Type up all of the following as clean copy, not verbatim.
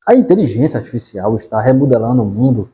A inteligência artificial está remodelando o mundo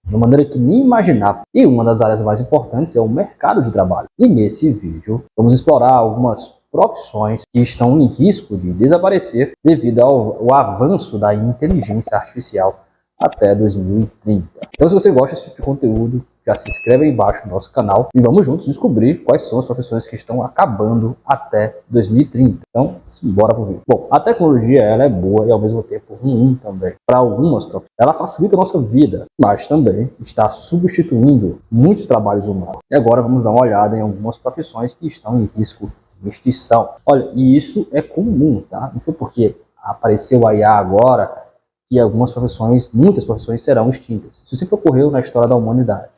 de uma maneira que nem imaginava. E uma das áreas mais importantes é o mercado de trabalho. E nesse vídeo vamos explorar algumas profissões que estão em risco de desaparecer devido ao avanço da inteligência artificial até 2030. Então, se você gosta desse tipo de conteúdo, já se inscreve aí embaixo no nosso canal e vamos juntos descobrir quais são as profissões que estão acabando até 2030. Então, bora pro vídeo. Bom, a tecnologia ela é boa e ao mesmo tempo ruim também. Para algumas profissões, ela facilita a nossa vida, mas também está substituindo muitos trabalhos humanos. E agora vamos dar uma olhada em algumas profissões que estão em risco de extinção. Olha, e isso é comum, tá? Não foi porque apareceu a IA agora que algumas profissões, muitas profissões serão extintas. Isso sempre ocorreu na história da humanidade.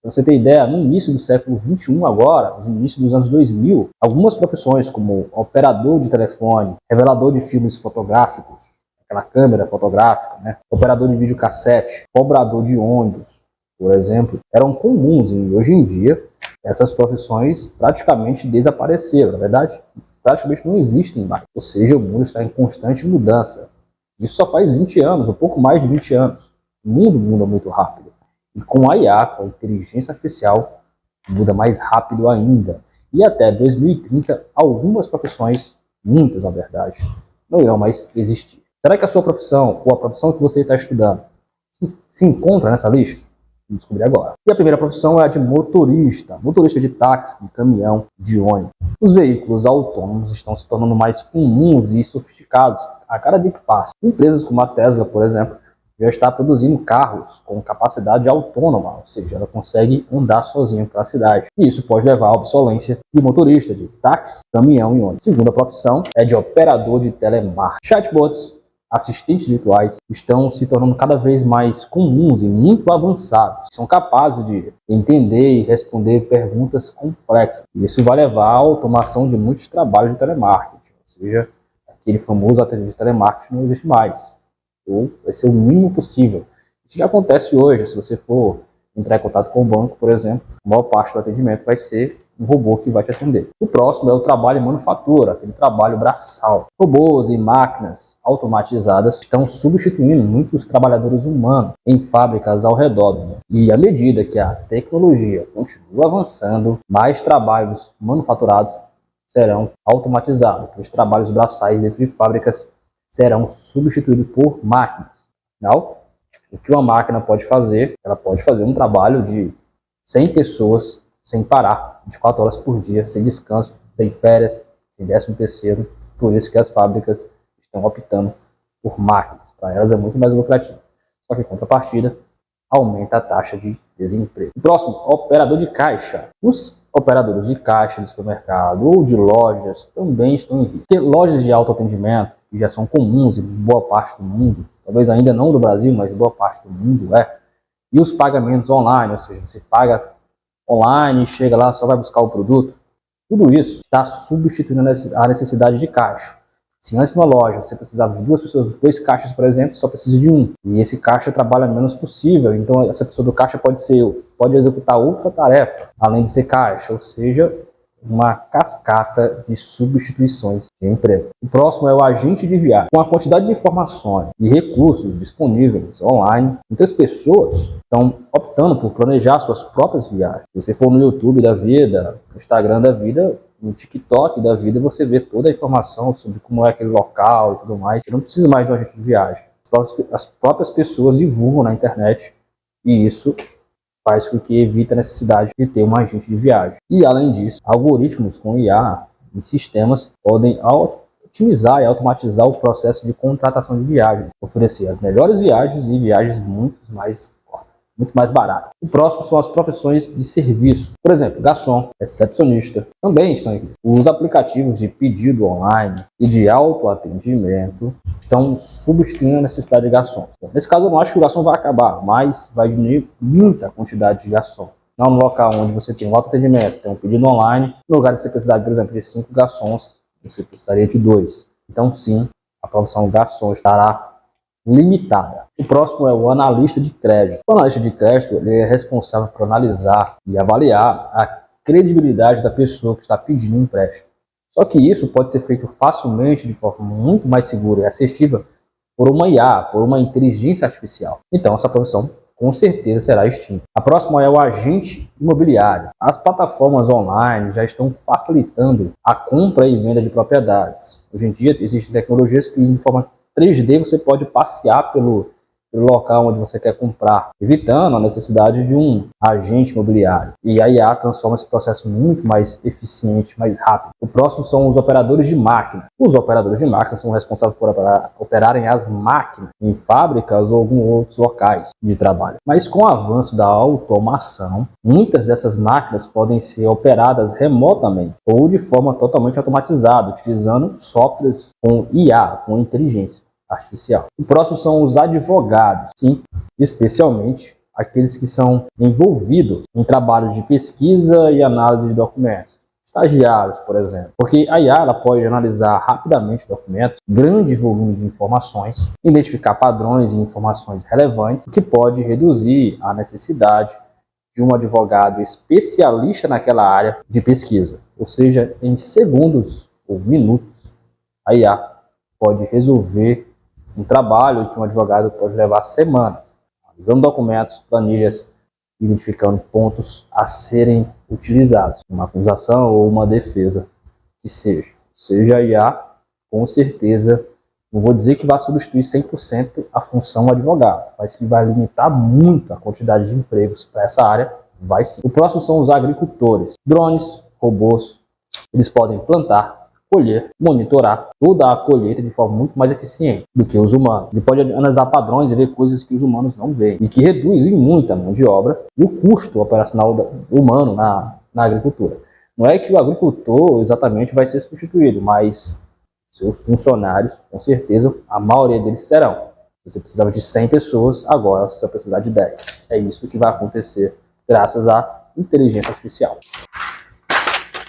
Para você ter ideia, no início do século XXI agora, no início dos anos 2000, algumas profissões como operador de telefone, revelador de filmes fotográficos, aquela câmera fotográfica, né? Operador de videocassete, cobrador de ônibus, por exemplo, eram comuns e hoje em dia essas profissões praticamente desapareceram, na verdade, praticamente não existem mais. Ou seja, o mundo está em constante mudança. Isso só faz 20 anos, um pouco mais de 20 anos. O mundo muda muito rápido. E com a IA, com a inteligência artificial, muda mais rápido ainda. E até 2030, algumas profissões, muitas na verdade, não irão mais existir. Será que a sua profissão, ou a profissão que você está estudando, se encontra nessa lista? Vamos descobrir agora. E a primeira profissão é a de motorista. Motorista de táxi, de caminhão, de ônibus. Os veículos autônomos estão se tornando mais comuns e sofisticados a cada dia que passa. Empresas como a Tesla, por exemplo, já está produzindo carros com capacidade autônoma, ou seja, ela consegue andar sozinha pela cidade. E isso pode levar à obsolência de motorista de táxi, caminhão e ônibus. Segunda profissão é de operador de telemarketing. Chatbots, assistentes virtuais, estão se tornando cada vez mais comuns e muito avançados. São capazes de entender e responder perguntas complexas. Isso vai levar à automação de muitos trabalhos de telemarketing, ou seja, aquele famoso atendimento de telemarketing não existe mais, ou vai ser o mínimo possível. Isso já acontece hoje. Se você for entrar em contato com o banco, por exemplo, a maior parte do atendimento vai ser um robô que vai te atender. O próximo é o trabalho em manufatura, aquele trabalho braçal. Robôs e máquinas automatizadas estão substituindo muitos trabalhadores humanos em fábricas ao redor do mundo. E à medida que a tecnologia continua avançando, mais trabalhos manufaturados serão automatizados. Os trabalhos braçais dentro de fábricas serão substituídos por máquinas. Afinal, o que uma máquina pode fazer? Ela pode fazer um trabalho de 100 pessoas sem parar, 24 horas por dia, sem descanso, sem férias, sem 13º. Por isso que as fábricas estão optando por máquinas. Para elas é muito mais lucrativo. Só que, em contrapartida, aumenta a taxa de desemprego. O próximo, operador de caixa. Os operadores de caixa de supermercado ou de lojas também estão em risco. Porque lojas de autoatendimento, que já são comuns em boa parte do mundo, talvez ainda não do Brasil, mas em boa parte do mundo e os pagamentos online, ou seja, você paga online, chega lá, só vai buscar o produto, tudo isso está substituindo a necessidade de caixa. Se antes numa loja você precisava de 2 pessoas, 2 caixas, por exemplo, só precisa de um. E esse caixa trabalha menos possível, então essa pessoa do caixa pode executar outra tarefa, além de ser caixa, ou seja, uma cascata de substituições de emprego. O próximo é o agente de viagem. Com a quantidade de informações e recursos disponíveis online, muitas pessoas estão optando por planejar suas próprias viagens. Se você for no YouTube da vida, no Instagram da vida, no TikTok da vida, você vê toda a informação sobre como é aquele local e tudo mais. Você não precisa mais de um agente de viagem. As próprias pessoas divulgam na internet e isso faz com que evite a necessidade de ter um agente de viagem. E, além disso, algoritmos com IA em sistemas podem otimizar e automatizar o processo de contratação de viagens, oferecer as melhores viagens e viagens muito mais baratas. O próximo são as profissões de serviço. Por exemplo, garçom, recepcionista, também estão aqui. Os aplicativos de pedido online e de autoatendimento estão substituindo a necessidade de garçom. Nesse caso, eu não acho que o garçom vai acabar, mas vai diminuir muita quantidade de garçom. Não no local onde você tem um autoatendimento, tem um pedido online, no lugar de você precisar, por exemplo, de 5 garçons, você precisaria de 2. Então, sim, a profissão garçom estará limitada. O próximo é o analista de crédito. O analista de crédito ele é responsável por analisar e avaliar a credibilidade da pessoa que está pedindo um empréstimo. Só que isso pode ser feito facilmente, de forma muito mais segura e assertiva, por uma IA, por uma inteligência artificial. Então, essa profissão com certeza será extinta. A próxima é o agente imobiliário. As plataformas online já estão facilitando a compra e venda de propriedades. Hoje em dia, existem tecnologias que, de forma 3D, você pode passear pelo local onde você quer comprar, evitando a necessidade de um agente imobiliário. E a IA transforma esse processo muito mais eficiente, mais rápido. O próximo são os operadores de máquina. Os operadores de máquina são responsáveis por operarem as máquinas em fábricas ou alguns outros locais de trabalho. Mas com o avanço da automação, muitas dessas máquinas podem ser operadas remotamente ou de forma totalmente automatizada, utilizando softwares com IA, com inteligência artificial. O próximo são os advogados, sim, especialmente aqueles que são envolvidos em trabalhos de pesquisa e análise de documentos. Estagiários, por exemplo, porque a IA ela pode analisar rapidamente documentos, grande volume de informações, identificar padrões e informações relevantes, o que pode reduzir a necessidade de um advogado especialista naquela área de pesquisa. Ou seja, em segundos ou minutos, a IA pode resolver um trabalho que um advogado pode levar semanas, analisando documentos, planilhas, identificando pontos a serem utilizados, uma acusação ou uma defesa que seja a IA, com certeza, não vou dizer que vai substituir 100% a função advogado, mas que vai limitar muito a quantidade de empregos para essa área, vai sim. O próximo são os agricultores. Drones, robôs, eles podem plantar, colher, monitorar toda a colheita de forma muito mais eficiente do que os humanos. Ele pode analisar padrões e ver coisas que os humanos não veem e que reduzem muito a mão de obra e o custo operacional humano na agricultura. Não é que o agricultor exatamente vai ser substituído, mas seus funcionários, com certeza, a maioria deles serão. Se você precisava de 100 pessoas, agora você vai precisar de 10. É isso que vai acontecer graças à inteligência artificial.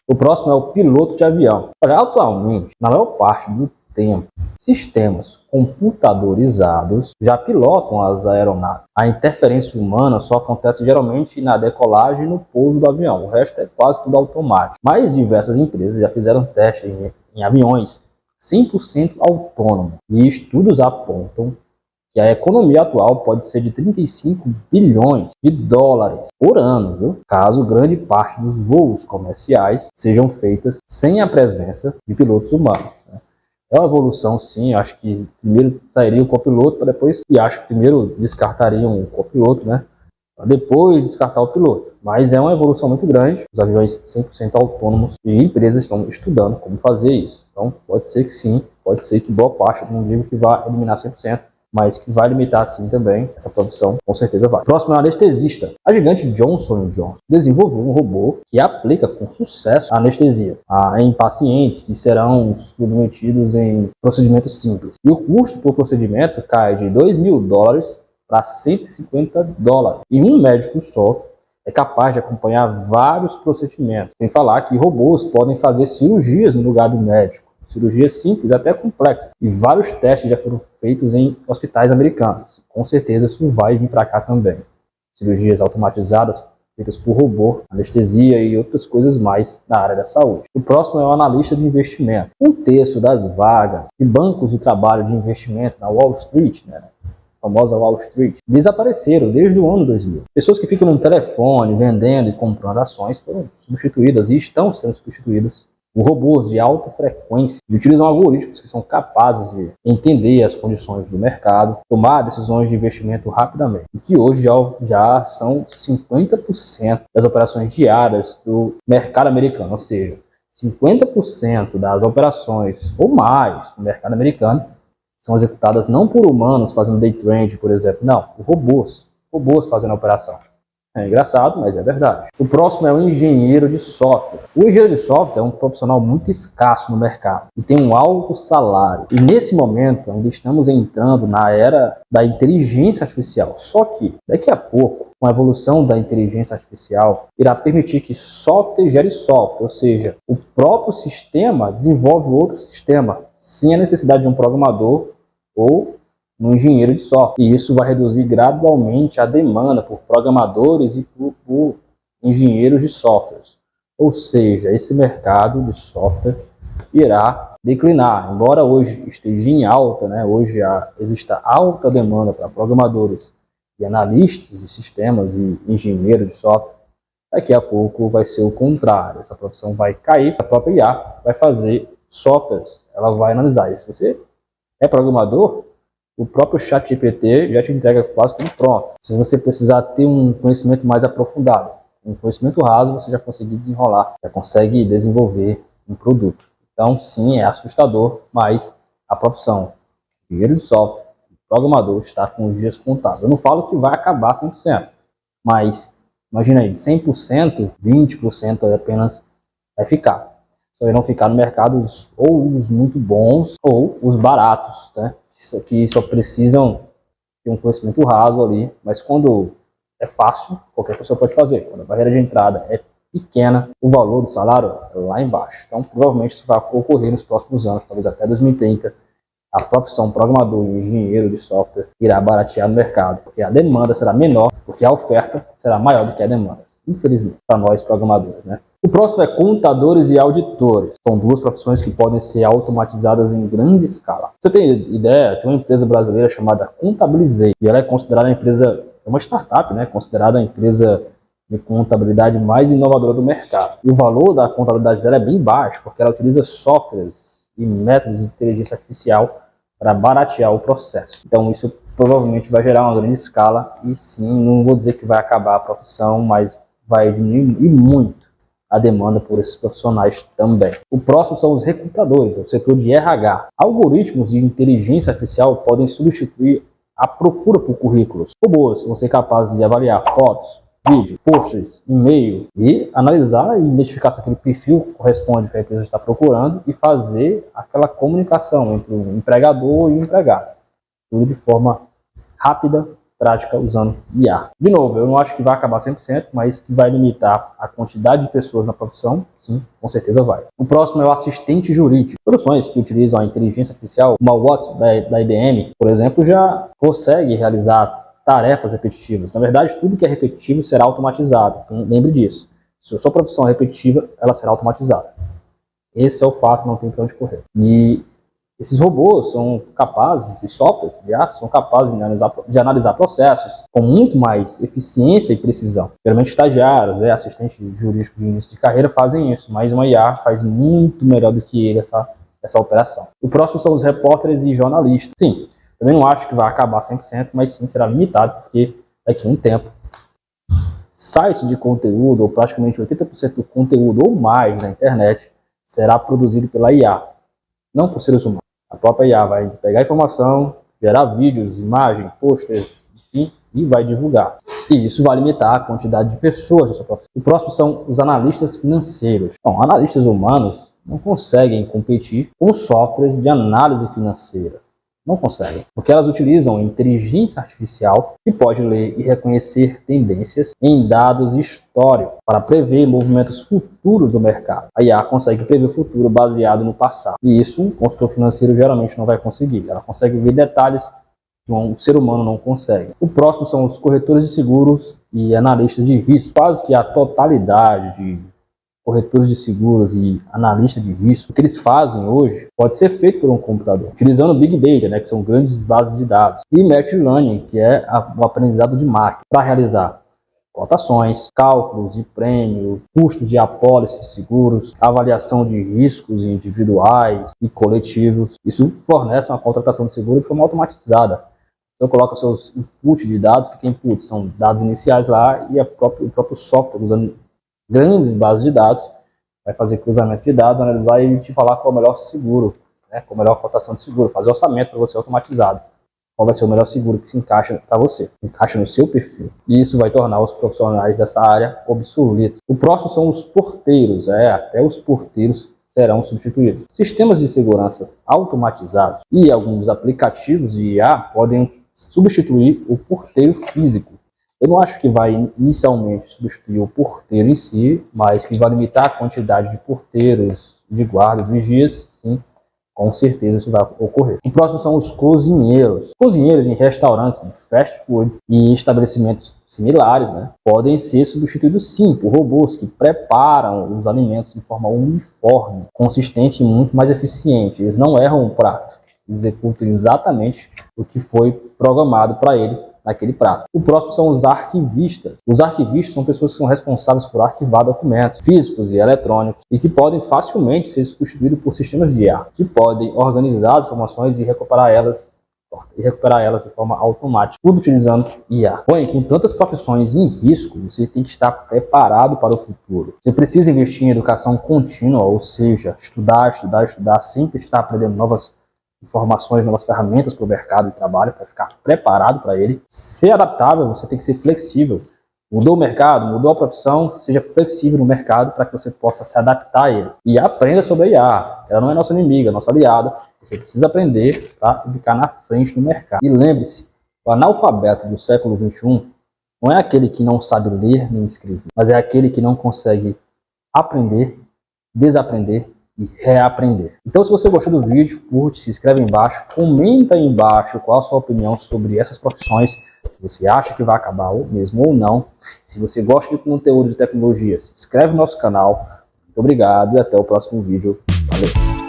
O próximo é o piloto de avião. Atualmente, na maior parte do tempo, sistemas computadorizados já pilotam as aeronaves. A interferência humana só acontece geralmente na decolagem e no pouso do avião. O resto é quase tudo automático. Mas diversas empresas já fizeram testes em aviões 100% autônomos. E estudos apontam que a economia atual pode ser de 35 bilhões de dólares por ano, viu? Caso grande parte dos voos comerciais sejam feitas sem a presença de pilotos humanos, né? É uma evolução, sim. Acho que primeiro sairia o copiloto, para depois, e acho que primeiro descartariam o copiloto, né? Para depois descartar o piloto. Mas é uma evolução muito grande, os aviões 100% autônomos, e empresas estão estudando como fazer isso. Então, pode ser que sim, pode ser que boa parte, não digo que vá eliminar 100%, mas que vai limitar sim também essa profissão, com certeza vai. Próximo é o anestesista. A gigante Johnson & Johnson desenvolveu um robô que aplica com sucesso a anestesia em pacientes que serão submetidos em procedimentos simples. E o custo por procedimento cai de $2.000 para $150. E um médico só é capaz de acompanhar vários procedimentos. Sem falar que robôs podem fazer cirurgias no lugar do médico. Cirurgias simples, até complexas. E vários testes já foram feitos em hospitais americanos. Com certeza isso vai vir para cá também. Cirurgias automatizadas, feitas por robô, anestesia e outras coisas mais na área da saúde. O próximo é o analista de investimento. Um terço das vagas de bancos de trabalho de investimento na Wall Street, né, a famosa Wall Street, desapareceram desde o ano 2000. Pessoas que ficam no telefone vendendo e comprando ações foram substituídas e estão sendo substituídas por robôs de alta frequência que utilizam algoritmos que são capazes de entender as condições do mercado, tomar decisões de investimento rapidamente, e que hoje já são 50% das operações diárias do mercado americano, ou seja, 50% das operações ou mais do mercado americano são executadas não por humanos fazendo day trade, por exemplo, não, por robôs fazendo a operação. É engraçado, mas é verdade. O próximo é o engenheiro de software. O engenheiro de software é um profissional muito escasso no mercado e tem um alto salário. E nesse momento ainda estamos entrando na era da inteligência artificial. Só que daqui a pouco, com a evolução da inteligência artificial, irá permitir que software gere software, ou seja, o próprio sistema desenvolve outro sistema sem a necessidade de um programador ou um engenheiro de software. E isso vai reduzir gradualmente a demanda por programadores e por engenheiros de softwares. Ou seja, esse mercado de software irá declinar. Embora hoje esteja em alta, né, hoje exista alta demanda para programadores e analistas de sistemas e engenheiros de software, daqui a pouco vai ser o contrário. Essa profissão vai cair, a própria IA vai fazer softwares, ela vai analisar. E se você é programador, o próprio ChatGPT já te entrega quase tudo pronto. Se você precisar ter um conhecimento mais aprofundado, um conhecimento raso, você já consegue desenrolar, já consegue desenvolver um produto. Então, sim, é assustador, mas a profissão de engenheiro de software, programador, está com os dias contados. Eu não falo que vai acabar 100%, mas imagina aí, de 100%, 20% apenas vai ficar. Só irão ficar no mercado ou os muito bons ou os baratos, né? Que só precisam ter um conhecimento raso ali, mas quando é fácil, qualquer pessoa pode fazer. Quando a barreira de entrada é pequena, o valor do salário é lá embaixo. Então, provavelmente isso vai ocorrer nos próximos anos, talvez até 2030. A profissão programador e engenheiro de software irá baratear no mercado, porque a demanda será menor, porque a oferta será maior do que a demanda. Infelizmente, para nós programadores, né? O próximo é contadores e auditores. São duas profissões que podem ser automatizadas em grande escala. Você tem ideia? Tem uma empresa brasileira chamada Contabilizei, e ela é considerada uma startup, né? Considerada a empresa de contabilidade mais inovadora do mercado. E o valor da contabilidade dela é bem baixo, porque ela utiliza softwares e métodos de inteligência artificial para baratear o processo. Então isso provavelmente vai gerar uma grande escala e sim, não vou dizer que vai acabar a profissão, mas vai diminuir muito a demanda por esses profissionais também. O próximo são os recrutadores, o setor de RH. Algoritmos de inteligência artificial podem substituir a procura por currículos. Robôs vão ser capazes de avaliar fotos, vídeo, posts, e-mail e analisar e identificar se aquele perfil corresponde ao que a empresa está procurando e fazer aquela comunicação entre o empregador e o empregado. Tudo de forma rápida, prática, usando IA. De novo, eu não acho que vai acabar 100%, mas que vai limitar a quantidade de pessoas na profissão, sim, com certeza vai. O próximo é o assistente jurídico. Soluções que utilizam a inteligência artificial, uma Watson da IBM, por exemplo, já consegue realizar tarefas repetitivas. Na verdade, tudo que é repetitivo será automatizado. Então, lembre disso. Se a sua profissão é repetitiva, ela será automatizada. Esse é o fato, não tem para onde correr. E esses robôs são capazes, esses softwares são capazes de analisar processos com muito mais eficiência e precisão. Geralmente estagiários, assistentes jurídicos de início de carreira fazem isso, mas uma IA faz muito melhor do que ele essa operação. O próximo são os repórteres e jornalistas. Sim, também não acho que vai acabar 100%, mas sim será limitado, porque daqui a um tempo sites de conteúdo, ou praticamente 80% do conteúdo ou mais na internet, será produzido pela IA, não por seres humanos. A própria IA vai pegar a informação, gerar vídeos, imagens, posters, enfim, e vai divulgar. E isso vai limitar a quantidade de pessoas nessa profissão. O próximo são os analistas financeiros. Bom, analistas humanos não conseguem competir com softwares de análise financeira. Não conseguem, porque elas utilizam inteligência artificial que pode ler e reconhecer tendências em dados históricos para prever movimentos futuros do mercado. A IA consegue prever o futuro baseado no passado. E isso um consultor financeiro geralmente não vai conseguir. Ela consegue ver detalhes que um ser humano não consegue. O próximo são os corretores de seguros e analistas de risco. Quase que a totalidade de corretores de seguros e analistas de risco, o que eles fazem hoje pode ser feito por um computador, utilizando Big Data, né, que são grandes bases de dados, e Machine Learning, que é o aprendizado de máquina, para realizar cotações, cálculos de prêmio, custos de apólice de seguros, avaliação de riscos individuais e coletivos. Isso fornece uma contratação de seguro de forma automatizada. Então coloca seus inputs de dados, que input são dados iniciais lá, e o próprio software, usando grandes bases de dados, vai fazer cruzamento de dados, analisar e te falar qual é o melhor seguro, né, qual é a melhor cotação de seguro, fazer orçamento para você automatizado, qual vai ser o melhor seguro que se encaixa para você, se encaixa no seu perfil. E isso vai tornar os profissionais dessa área obsoletos. O próximo são os porteiros, até os porteiros serão substituídos. Sistemas de segurança automatizados e alguns aplicativos de IA podem substituir o porteiro físico. Eu não acho que vai inicialmente substituir o porteiro em si, mas que vai limitar a quantidade de porteiros, de guardas, vigias, sim, Com certeza isso vai ocorrer. O próximo são os cozinheiros. Cozinheiros em restaurantes de fast food e estabelecimentos similares, né, podem ser substituídos sim por robôs que preparam os alimentos de forma uniforme, consistente e muito mais eficiente. Eles não erram o prato, executam exatamente o que foi programado para ele naquele prato. O próximo são os arquivistas. Os arquivistas são pessoas que são responsáveis por arquivar documentos físicos e eletrônicos e que podem facilmente ser substituídos por sistemas de IA, que podem organizar as informações e recuperar elas de forma automática, tudo utilizando IA. Porém, com tantas profissões em risco, você tem que estar preparado para o futuro. Você precisa investir em educação contínua, ou seja, estudar, sempre estar aprendendo novas informações, novas ferramentas para o mercado de trabalho, para ficar preparado para ele. Ser adaptável, você tem que ser flexível. Mudou o mercado, mudou a profissão, seja flexível no mercado para que você possa se adaptar a ele. E aprenda sobre a IA. Ela não é nossa inimiga, é nossa aliada. Você precisa aprender para ficar na frente no mercado. E lembre-se, o analfabeto do século XXI não é aquele que não sabe ler nem escrever, mas é aquele que não consegue aprender, desaprender e reaprender. Então, se você gostou do vídeo, curte, se inscreve aí embaixo, comenta aí embaixo qual a sua opinião sobre essas profissões, se você acha que vai acabar ou mesmo ou não. Se você gosta de conteúdo de tecnologia, se inscreve no nosso canal. Muito obrigado e até o próximo vídeo. Valeu!